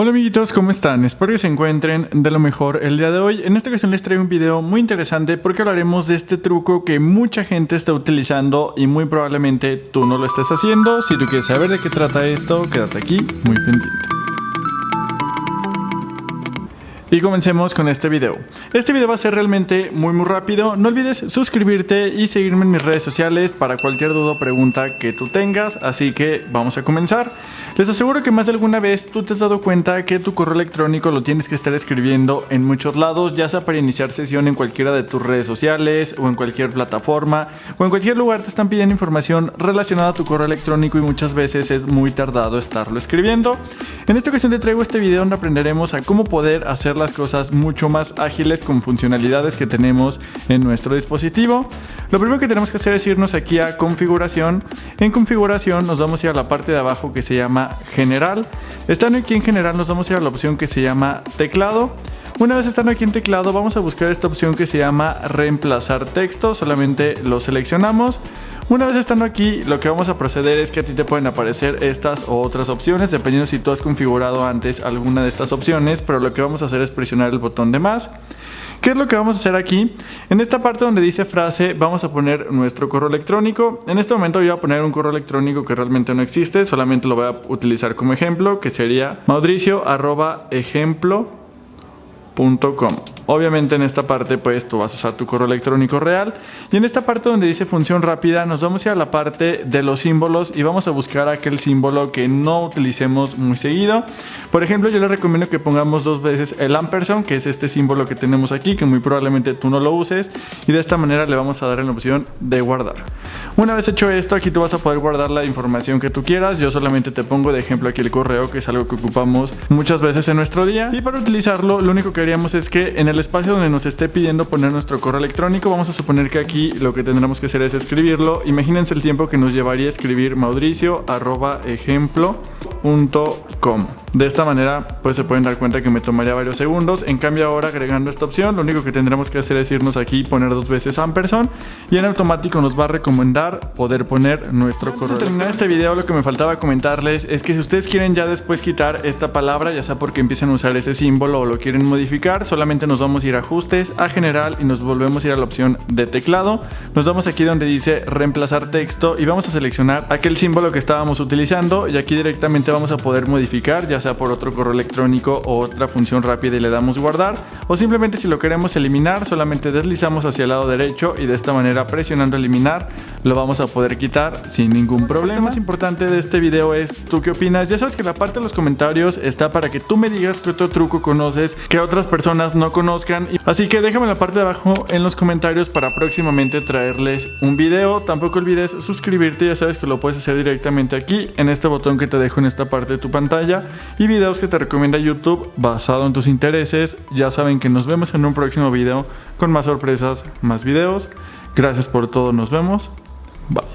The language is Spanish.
Hola amiguitos, ¿cómo están? Espero que se encuentren de lo mejor el día de hoy. En esta ocasión les traigo un video muy interesante porque hablaremos de este truco que mucha gente está utilizando y muy probablemente tú no lo estés haciendo. Si tú quieres saber de qué trata esto, quédate aquí muy pendiente. Y comencemos con este video. Este video va a ser realmente muy rápido. No olvides suscribirte y seguirme en mis redes sociales para cualquier duda o pregunta que tú tengas. Así que vamos a comenzar. Les aseguro que más de alguna vez tú te has dado cuenta que tu correo electrónico lo tienes que estar escribiendo en muchos lados, ya sea para iniciar sesión en cualquiera de tus redes sociales o en cualquier plataforma o en cualquier lugar te están pidiendo información relacionada a tu correo electrónico y muchas veces es muy tardado estarlo escribiendo. En esta ocasión te traigo este video donde aprenderemos a cómo poder hacer las cosas mucho más ágiles con funcionalidades que tenemos en nuestro dispositivo. Lo primero que tenemos que hacer es irnos aquí a configuración. En configuración nos vamos a ir a la parte de abajo que se llama general. Estando aquí en general nos vamos a ir a la opción que se llama teclado. Una vez estando aquí en teclado vamos a buscar esta opción que se llama reemplazar texto. Solamente lo seleccionamos. Una vez estando aquí, lo que vamos a proceder es que a ti te pueden aparecer estas o otras opciones, dependiendo si tú has configurado antes alguna de estas opciones, pero lo que vamos a hacer es presionar el botón de más. ¿Qué es lo que vamos a hacer aquí? En esta parte donde dice frase vamos a poner nuestro correo electrónico. En este momento yo voy a poner un correo electrónico que realmente no existe, solamente lo voy a utilizar como ejemplo, que sería mauricio@ejemplo.com. Obviamente en esta parte pues tú vas a usar tu correo electrónico real, y en esta parte donde dice función rápida nos vamos a ir a la parte de los símbolos y vamos a buscar aquel símbolo que no utilicemos muy seguido. Por ejemplo, yo les recomiendo que pongamos 2 veces el ampersand, que es este símbolo que tenemos aquí, que muy probablemente tú no lo uses, y de esta manera le vamos a dar en la opción de guardar. Una vez hecho esto, aquí tú vas a poder guardar la información que tú quieras. Yo solamente te pongo de ejemplo aquí el correo, que es algo que ocupamos muchas veces en nuestro día, y para utilizarlo lo único que haríamos es que en el espacio donde nos esté pidiendo poner nuestro correo electrónico, vamos a suponer que aquí lo que tendremos que hacer es escribirlo. Imagínense el tiempo que nos llevaría a escribir mauricio@ejemplo.com. De esta manera pues se pueden dar cuenta que me tomaría varios segundos. En cambio ahora, agregando esta opción, lo único que tendremos que hacer es irnos aquí, poner 2 veces ampersand, y en automático nos va a recomendar poder poner nuestro correo. Para terminar este video, lo que me faltaba comentarles es que si ustedes quieren ya después quitar esta palabra, ya sea porque empiezan a usar ese símbolo o lo quieren modificar, solamente nos vamos a ir a ajustes, a general, y nos volvemos a ir a la opción de teclado. Nos vamos aquí donde dice reemplazar texto y vamos a seleccionar aquel símbolo que estábamos utilizando, y aquí directamente vamos a poder modificar, ya sea por otro correo electrónico o otra función rápida, y le damos guardar, o simplemente si lo queremos eliminar solamente deslizamos hacia el lado derecho y de esta manera, presionando eliminar, lo vamos a poder quitar sin ningún problema. Lo más importante de este video es ¿tú qué opinas? Ya sabes que la parte de los comentarios está para que tú me digas qué otro truco conoces que otras personas no conozcan, así que déjame en la parte de abajo en los comentarios para próximamente traerles un video. Tampoco olvides suscribirte, ya sabes que lo puedes hacer directamente aquí en este botón que te dejo en esta parte de tu pantalla, y videos que te recomienda YouTube basado en tus intereses. Ya saben que nos vemos en un próximo video con más sorpresas, más videos. Gracias por todo, nos vemos. Bye.